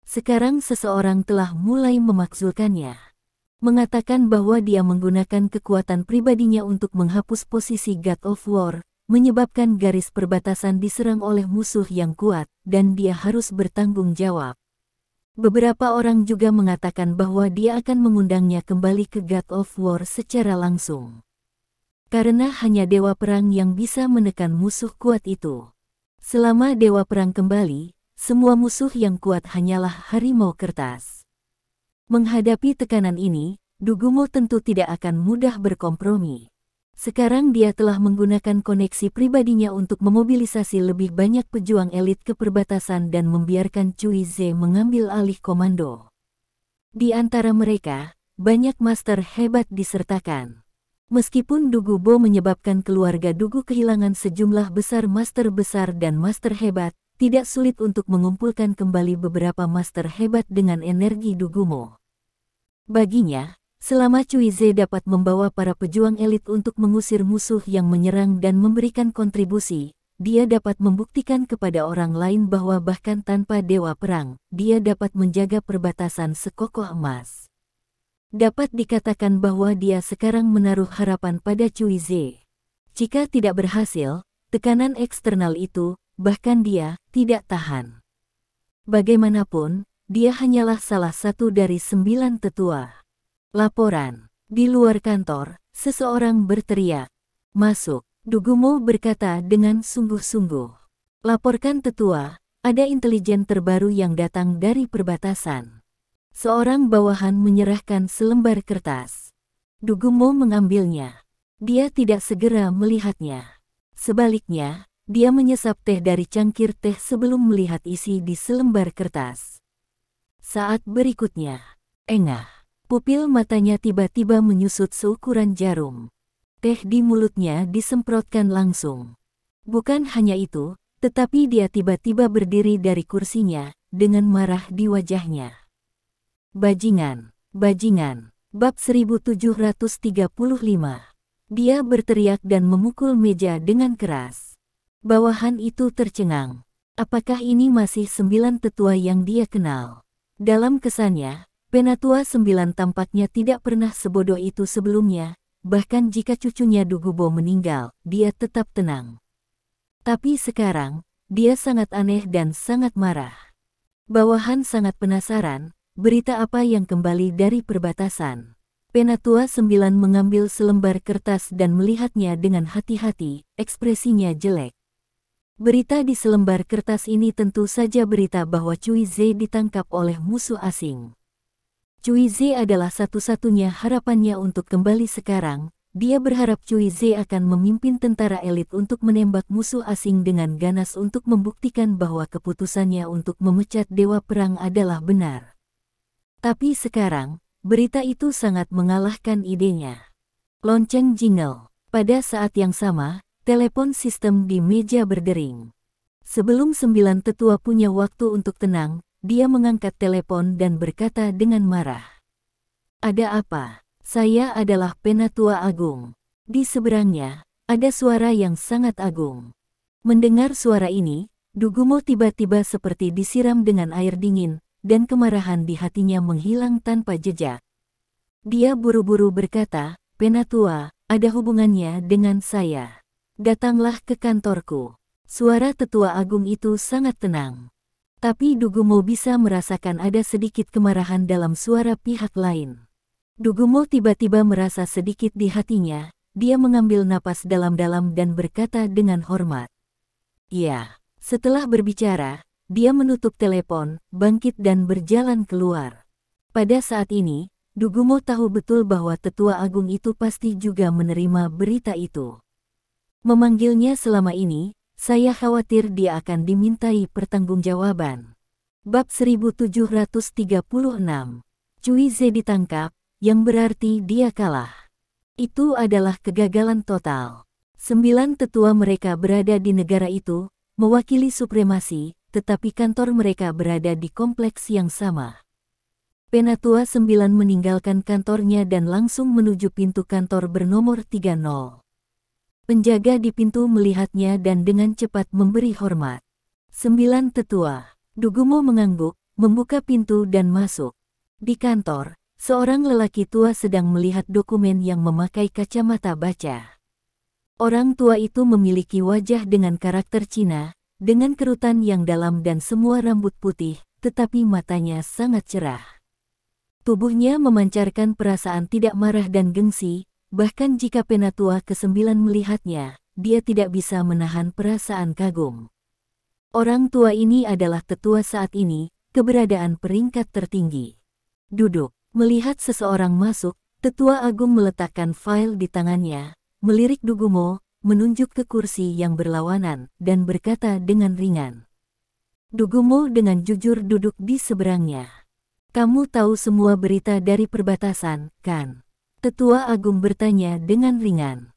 Speaker 1: Sekarang seseorang telah mulai memakzulkannya, mengatakan bahwa dia menggunakan kekuatan pribadinya untuk menghapus posisi God of War, menyebabkan garis perbatasan diserang oleh musuh yang kuat, dan dia harus bertanggung jawab. Beberapa orang juga mengatakan bahwa dia akan mengundangnya kembali ke God of War secara langsung. Karena hanya Dewa Perang yang bisa menekan musuh kuat itu. Selama Dewa Perang kembali, semua musuh yang kuat hanyalah harimau kertas. Menghadapi tekanan ini, Dugumo tentu tidak akan mudah berkompromi. Sekarang dia telah menggunakan koneksi pribadinya untuk memobilisasi lebih banyak pejuang elit ke perbatasan dan membiarkan Cui Ze mengambil alih komando. Di antara mereka, banyak master hebat disertakan. Meskipun Dugubo menyebabkan keluarga Dugu kehilangan sejumlah besar master besar dan master hebat, tidak sulit untuk mengumpulkan kembali beberapa master hebat dengan energi Dugumo. Baginya, selama Cui Ze dapat membawa para pejuang elit untuk mengusir musuh yang menyerang dan memberikan kontribusi, dia dapat membuktikan kepada orang lain bahwa bahkan tanpa Dewa Perang, dia dapat menjaga perbatasan sekokoh emas. Dapat dikatakan bahwa dia sekarang menaruh harapan pada Cui Ze. Jika tidak berhasil, tekanan eksternal itu, bahkan dia, tidak tahan. Bagaimanapun, dia hanyalah salah satu dari 9 tetua. Laporan. Di luar kantor, seseorang berteriak. Masuk. Dugumo berkata dengan sungguh-sungguh. Laporkan tetua, ada intelijen terbaru yang datang dari perbatasan. Seorang bawahan menyerahkan selembar kertas. Dugumo mengambilnya. Dia tidak segera melihatnya. Sebaliknya, dia menyesap teh dari cangkir teh sebelum melihat isi di selembar kertas. Saat berikutnya, engah. Pupil matanya tiba-tiba menyusut seukuran jarum. Teh di mulutnya disemprotkan langsung. Bukan hanya itu, tetapi dia tiba-tiba berdiri dari kursinya, dengan marah di wajahnya. Bajingan, bajingan, bab 1735. Dia berteriak dan memukul meja dengan keras. Bawahan itu tercengang. Apakah ini masih 9 tetua yang dia kenal? Dalam kesannya, Penatua 9 tampaknya tidak pernah sebodoh itu sebelumnya, bahkan jika cucunya Dugubo meninggal, dia tetap tenang. Tapi sekarang, dia sangat aneh dan sangat marah. Bawahan sangat penasaran, berita apa yang kembali dari perbatasan. Penatua 9 mengambil selembar kertas dan melihatnya dengan hati-hati, ekspresinya jelek. Berita di selembar kertas ini tentu saja berita bahwa Cui Ze ditangkap oleh musuh asing. Cui Ze adalah satu-satunya harapannya untuk kembali sekarang. Dia berharap Cui Ze akan memimpin tentara elit untuk menembak musuh asing dengan ganas untuk membuktikan bahwa keputusannya untuk memecat Dewa Perang adalah benar. Tapi sekarang, berita itu sangat mengalahkan idenya. Lonceng jingle. Pada saat yang sama, telepon sistem di meja berdering. Sebelum 9 tetua punya waktu untuk tenang, dia mengangkat telepon dan berkata dengan marah. Ada apa? Saya adalah Penatua Agung. Di seberangnya, ada suara yang sangat agung. Mendengar suara ini, Dugumo tiba-tiba seperti disiram dengan air dingin, dan kemarahan di hatinya menghilang tanpa jejak. Dia buru-buru berkata, Penatua, ada hubungannya dengan saya. Datanglah ke kantorku. Suara tetua agung itu sangat tenang. Tapi Dugumo bisa merasakan ada sedikit kemarahan dalam suara pihak lain. Dugumo tiba-tiba merasa sedikit di hatinya, dia mengambil napas dalam-dalam dan berkata dengan hormat. Ya, setelah berbicara, dia menutup telepon, bangkit dan berjalan keluar. Pada saat ini, Dugumo tahu betul bahwa tetua agung itu pasti juga menerima berita itu. Memanggilnya selama ini, saya khawatir dia akan dimintai pertanggungjawaban. Bab 1736. Cui Ze ditangkap, yang berarti dia kalah. Itu adalah kegagalan total. 9 tetua mereka berada di negara itu, mewakili supremasi, tetapi kantor mereka berada di kompleks yang sama. Penatua 9 meninggalkan kantornya dan langsung menuju pintu kantor bernomor 30. Penjaga di pintu melihatnya dan dengan cepat memberi hormat. 9 tetua. Dugumo mengangguk, membuka pintu dan masuk. Di kantor, seorang lelaki tua sedang melihat dokumen yang memakai kacamata baca. Orang tua itu memiliki wajah dengan karakter Cina, dengan kerutan yang dalam dan semua rambut putih, tetapi matanya sangat cerah. Tubuhnya memancarkan perasaan tidak marah dan gengsi, bahkan jika Penatua ke-9 melihatnya, dia tidak bisa menahan perasaan kagum. Orang tua ini adalah tetua saat ini, keberadaan peringkat tertinggi. Duduk, melihat seseorang masuk, tetua agung meletakkan file di tangannya, melirik Dugumo, menunjuk ke kursi yang berlawanan, dan berkata dengan ringan. Dugumo dengan jujur duduk di seberangnya. Kamu tahu semua berita dari perbatasan, kan? Tetua agung bertanya dengan ringan.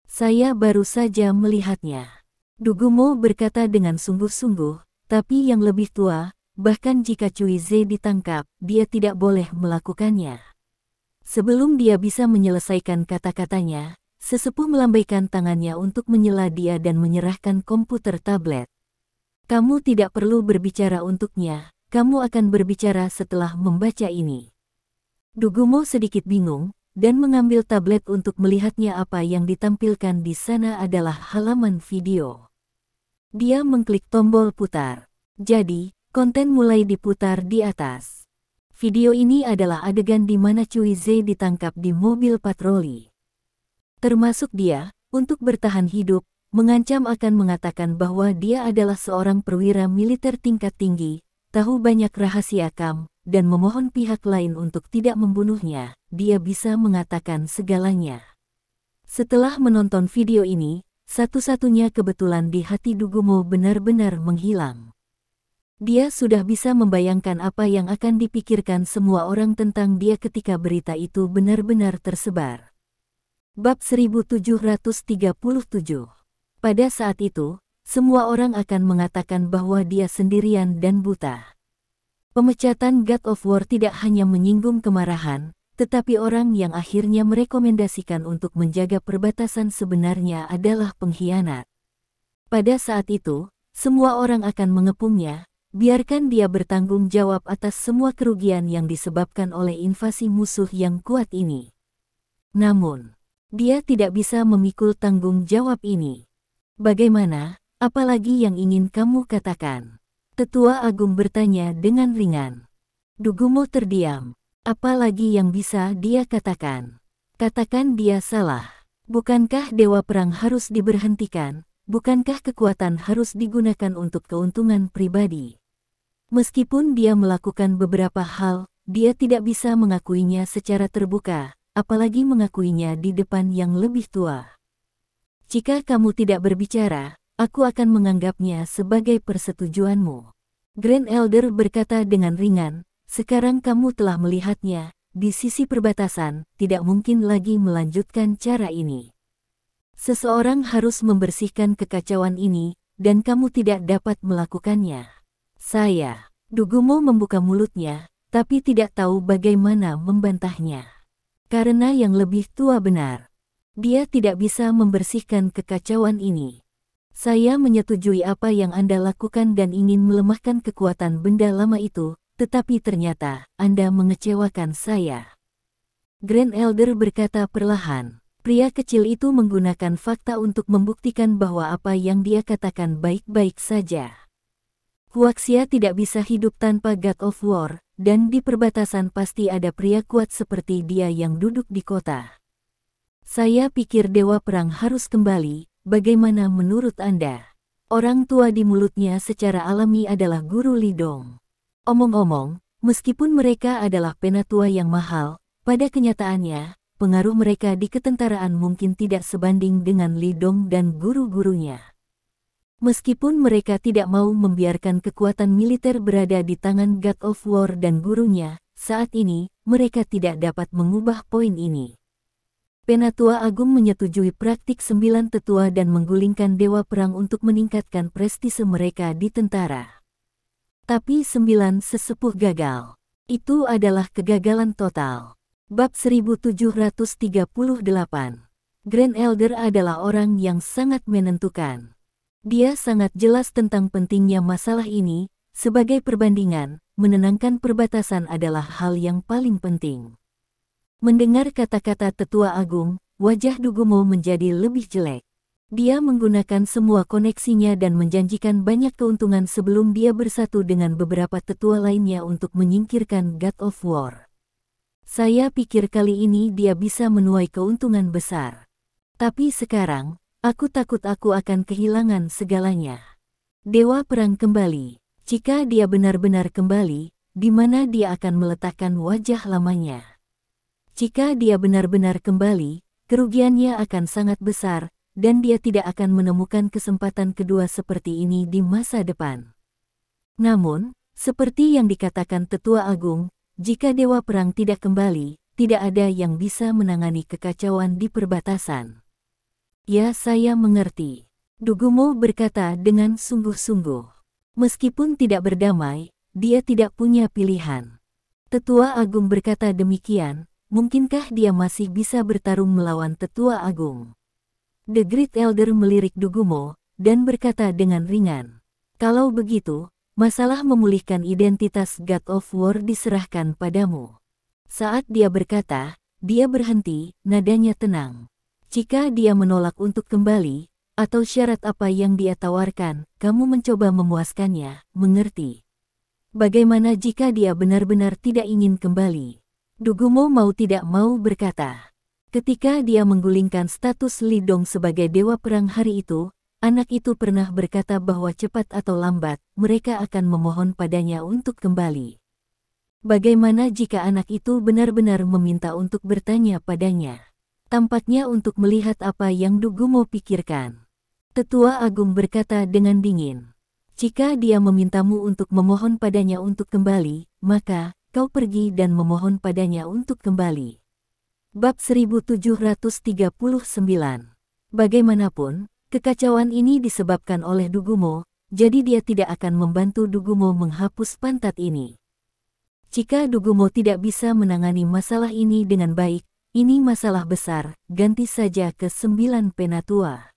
Speaker 1: Saya baru saja melihatnya. Dugumo berkata dengan sungguh-sungguh, tapi yang lebih tua, bahkan jika Cui Ze ditangkap, dia tidak boleh melakukannya. Sebelum dia bisa menyelesaikan kata-katanya, sesepuh melambaikan tangannya untuk menyela dia dan menyerahkan komputer tablet. Kamu tidak perlu berbicara untuknya, kamu akan berbicara setelah membaca ini. Dugumo sedikit bingung, dan mengambil tablet untuk melihatnya. Apa yang ditampilkan di sana adalah halaman video. Dia mengklik tombol putar. Jadi, konten mulai diputar di atas. Video ini adalah adegan di mana Cui Ze ditangkap di mobil patroli. Termasuk dia, untuk bertahan hidup, mengancam akan mengatakan bahwa dia adalah seorang perwira militer tingkat tinggi, tahu banyak rahasia KAM, dan memohon pihak lain untuk tidak membunuhnya. Dia bisa mengatakan segalanya. Setelah menonton video ini, satu-satunya kebetulan di hati Dugumo benar-benar menghilang. Dia sudah bisa membayangkan apa yang akan dipikirkan semua orang tentang dia ketika berita itu benar-benar tersebar. Bab 1737. Pada saat itu, semua orang akan mengatakan bahwa dia sendirian dan buta. Pemecatan God of War tidak hanya menyinggung kemarahan, tetapi orang yang akhirnya merekomendasikan untuk menjaga perbatasan sebenarnya adalah pengkhianat. Pada saat itu, semua orang akan mengepungnya, biarkan dia bertanggung jawab atas semua kerugian yang disebabkan oleh invasi musuh yang kuat ini. Namun, dia tidak bisa memikul tanggung jawab ini. Bagaimana, apalagi yang ingin kamu katakan? Tetua Agung bertanya dengan ringan. Dugumo terdiam. Apalagi yang bisa dia katakan? Katakan dia salah. Bukankah dewa perang harus diberhentikan? Bukankah kekuatan harus digunakan untuk keuntungan pribadi? Meskipun dia melakukan beberapa hal, dia tidak bisa mengakuinya secara terbuka, apalagi mengakuinya di depan yang lebih tua. Jika kamu tidak berbicara, aku akan menganggapnya sebagai persetujuanmu. Grand Elder berkata dengan ringan. Sekarang kamu telah melihatnya, di sisi perbatasan, tidak mungkin lagi melanjutkan cara ini. Seseorang harus membersihkan kekacauan ini, dan kamu tidak dapat melakukannya. Saya, Dugumo membuka mulutnya, tapi tidak tahu bagaimana membantahnya. Karena yang lebih tua benar. Dia tidak bisa membersihkan kekacauan ini. Saya menyetujui apa yang Anda lakukan dan ingin melemahkan kekuatan benda lama itu, tetapi ternyata, Anda mengecewakan saya. Grand Elder berkata perlahan. Pria kecil itu menggunakan fakta untuk membuktikan bahwa apa yang dia katakan baik-baik saja. Huaxia tidak bisa hidup tanpa God of War, dan di perbatasan pasti ada pria kuat seperti dia yang duduk di kota. Saya pikir Dewa Perang harus kembali, bagaimana menurut Anda? Orang tua di mulutnya secara alami adalah Guru Lidong. Omong-omong, meskipun mereka adalah penatua yang mahal, pada kenyataannya, pengaruh mereka di ketentaraan mungkin tidak sebanding dengan Lidong dan guru-gurunya. Meskipun mereka tidak mau membiarkan kekuatan militer berada di tangan God of War dan gurunya, saat ini, mereka tidak dapat mengubah poin ini. Penatua Agung menyetujui praktik 9 tetua dan menggulingkan Dewa Perang untuk meningkatkan prestise mereka di tentara. Tapi 9 sesepuh gagal. Itu adalah kegagalan total. Bab 1738. Grand Elder adalah orang yang sangat menentukan. Dia sangat jelas tentang pentingnya masalah ini. Sebagai perbandingan, menenangkan perbatasan adalah hal yang paling penting. Mendengar kata-kata Tetua Agung, wajah Dugumo menjadi lebih jelek. Dia menggunakan semua koneksinya dan menjanjikan banyak keuntungan sebelum dia bersatu dengan beberapa tetua lainnya untuk menyingkirkan God of War. Saya pikir kali ini dia bisa menuai keuntungan besar. Tapi sekarang, aku takut aku akan kehilangan segalanya. Dewa Perang kembali. Jika dia benar-benar kembali, di mana dia akan meletakkan wajah lamanya? Jika dia benar-benar kembali, kerugiannya akan sangat besar, dan dia tidak akan menemukan kesempatan kedua seperti ini di masa depan. Namun, seperti yang dikatakan Tetua Agung, jika Dewa Perang tidak kembali, tidak ada yang bisa menangani kekacauan di perbatasan. Ya, saya mengerti. Dugumo berkata dengan sungguh-sungguh. Meskipun tidak berdamai, dia tidak punya pilihan. Tetua Agung berkata demikian, mungkinkah dia masih bisa bertarung melawan Tetua Agung? The Great Elder melirik Dugumo, dan berkata dengan ringan. Kalau begitu, masalah memulihkan identitas God of War diserahkan padamu. Saat dia berkata, dia berhenti, nadanya tenang. Jika dia menolak untuk kembali, atau syarat apa yang dia tawarkan, kamu mencoba memuaskannya, mengerti? Bagaimana jika dia benar-benar tidak ingin kembali? Dugumo mau tidak mau berkata. Ketika dia menggulingkan status Li Dong sebagai Dewa Perang hari itu, anak itu pernah berkata bahwa cepat atau lambat, mereka akan memohon padanya untuk kembali. Bagaimana jika anak itu benar-benar meminta untuk bertanya padanya? Tampaknya untuk melihat apa yang Dugumo pikirkan. Tetua Agung berkata dengan dingin. Jika dia memintamu untuk memohon padanya untuk kembali, maka kau pergi dan memohon padanya untuk kembali. Bab 1739. Bagaimanapun, kekacauan ini disebabkan oleh Dugumo, jadi dia tidak akan membantu Dugumo menghapus pantat ini. Jika Dugumo tidak bisa menangani masalah ini dengan baik, ini masalah besar, ganti saja ke 9 penatua.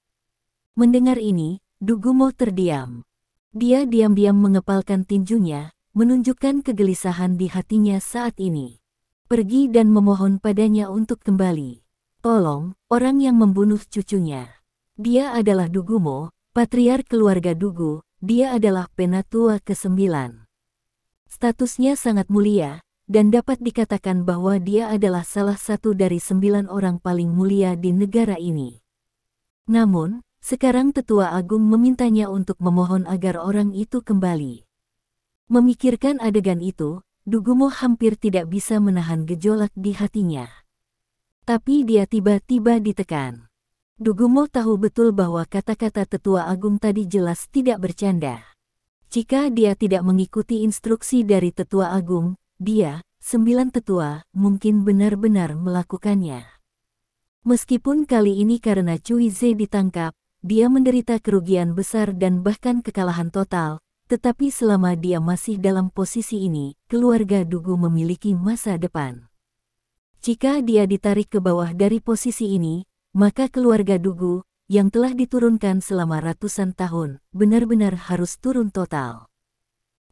Speaker 1: Mendengar ini, Dugumo terdiam. Dia diam-diam mengepalkan tinjunya, menunjukkan kegelisahan di hatinya saat ini. Pergi dan memohon padanya untuk kembali. Tolong, orang yang membunuh cucunya. Dia adalah Dugumo, patriark keluarga Dugu, dia adalah penatua ke-9. Statusnya sangat mulia, dan dapat dikatakan bahwa dia adalah salah satu dari 9 orang paling mulia di negara ini. Namun, sekarang Tetua Agung memintanya untuk memohon agar orang itu kembali. Memikirkan adegan itu, Dugumo hampir tidak bisa menahan gejolak di hatinya. Tapi dia tiba-tiba ditekan. Dugumo tahu betul bahwa kata-kata Tetua Agung tadi jelas tidak bercanda. Jika dia tidak mengikuti instruksi dari Tetua Agung, dia, 9 tetua, mungkin benar-benar melakukannya. Meskipun kali ini karena Cui Ze ditangkap, dia menderita kerugian besar dan bahkan kekalahan total, tetapi selama dia masih dalam posisi ini, keluarga Dugu memiliki masa depan. Jika dia ditarik ke bawah dari posisi ini, maka keluarga Dugu, yang telah diturunkan selama ratusan tahun, benar-benar harus turun total.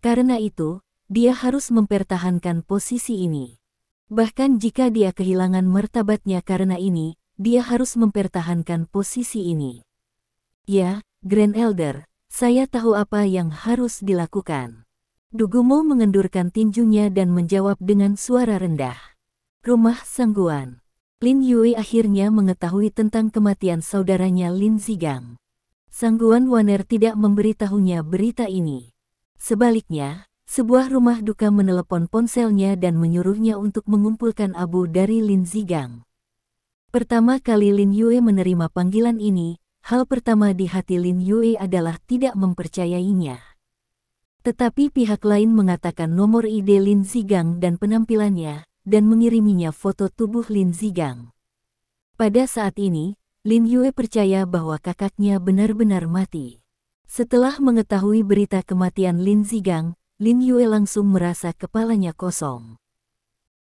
Speaker 1: Karena itu, dia harus mempertahankan posisi ini. Bahkan jika dia kehilangan martabatnya karena ini, dia harus mempertahankan posisi ini. Ya, Grand Elder, saya tahu apa yang harus dilakukan. Dugumo mengendurkan tinjunya dan menjawab dengan suara rendah. Rumah Sangguan. Lin Yue akhirnya mengetahui tentang kematian saudaranya Lin Zigang. Sangguan Waner tidak memberitahunya berita ini. Sebaliknya, sebuah rumah duka menelepon ponselnya dan menyuruhnya untuk mengumpulkan abu dari Lin Zigang. Pertama kali Lin Yue menerima panggilan ini, hal pertama di hati Lin Yue adalah tidak mempercayainya. Tetapi pihak lain mengatakan nomor ide Lin Zigang dan penampilannya, dan mengiriminya foto tubuh Lin Zigang. Pada saat ini, Lin Yue percaya bahwa kakaknya benar-benar mati. Setelah mengetahui berita kematian Lin Zigang, Lin Yue langsung merasa kepalanya kosong.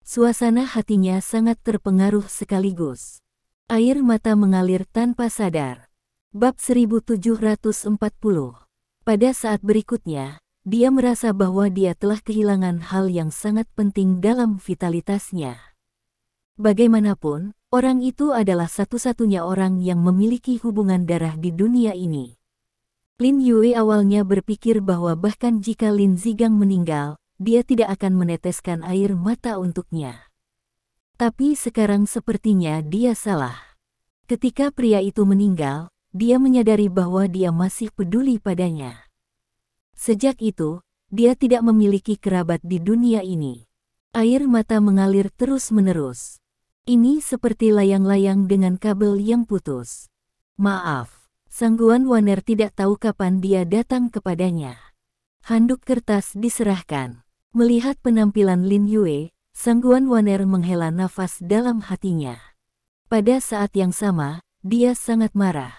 Speaker 1: Suasana hatinya sangat terpengaruh sekaligus. Air mata mengalir tanpa sadar. Bab 1740. Pada saat berikutnya, dia merasa bahwa dia telah kehilangan hal yang sangat penting dalam vitalitasnya. Bagaimanapun, orang itu adalah satu-satunya orang yang memiliki hubungan darah di dunia ini. Lin Yue awalnya berpikir bahwa bahkan jika Lin Zigang meninggal, dia tidak akan meneteskan air mata untuknya. Tapi sekarang sepertinya dia salah. Ketika pria itu meninggal, dia menyadari bahwa dia masih peduli padanya. Sejak itu, dia tidak memiliki kerabat di dunia ini. Air mata mengalir terus-menerus. Ini seperti layang-layang dengan kabel yang putus. Maaf. Sangguan Waner tidak tahu kapan dia datang kepadanya. Handuk kertas diserahkan. Melihat penampilan Lin Yue, Sangguan Waner menghela nafas dalam hatinya. Pada saat yang sama, dia sangat marah.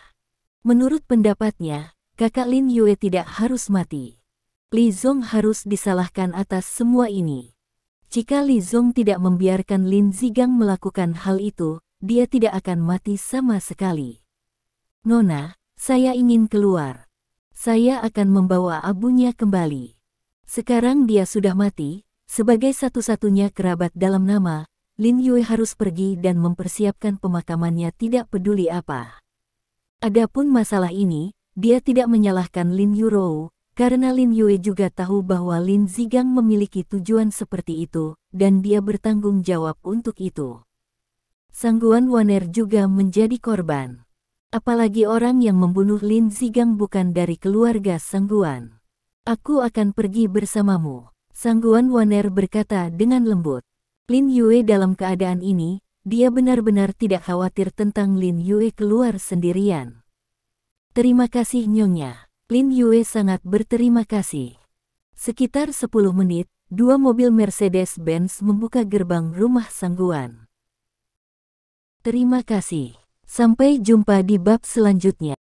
Speaker 1: Menurut pendapatnya, kakak Lin Yue tidak harus mati. Li Zong harus disalahkan atas semua ini. Jika Li Zong tidak membiarkan Lin Zigang melakukan hal itu, dia tidak akan mati sama sekali. Nona, saya ingin keluar. Saya akan membawa abunya kembali. Sekarang dia sudah mati, sebagai satu-satunya kerabat dalam nama, Lin Yue harus pergi dan mempersiapkan pemakamannya tidak peduli apa. Adapun masalah ini, dia tidak menyalahkan Lin Yurou, karena Lin Yue juga tahu bahwa Lin Zigang memiliki tujuan seperti itu, dan dia bertanggung jawab untuk itu. Sangguan Waner juga menjadi korban. Apalagi orang yang membunuh Lin Zigang bukan dari keluarga Sangguan. Aku akan pergi bersamamu, Sangguan Waner berkata dengan lembut. Lin Yue dalam keadaan ini, dia benar-benar tidak khawatir tentang Lin Yue keluar sendirian. Terima kasih Nyonya. Lin Yue sangat berterima kasih. Sekitar 10 menit, dua mobil Mercedes-Benz membuka gerbang rumah Sangguan. Terima kasih. Sampai jumpa di bab selanjutnya.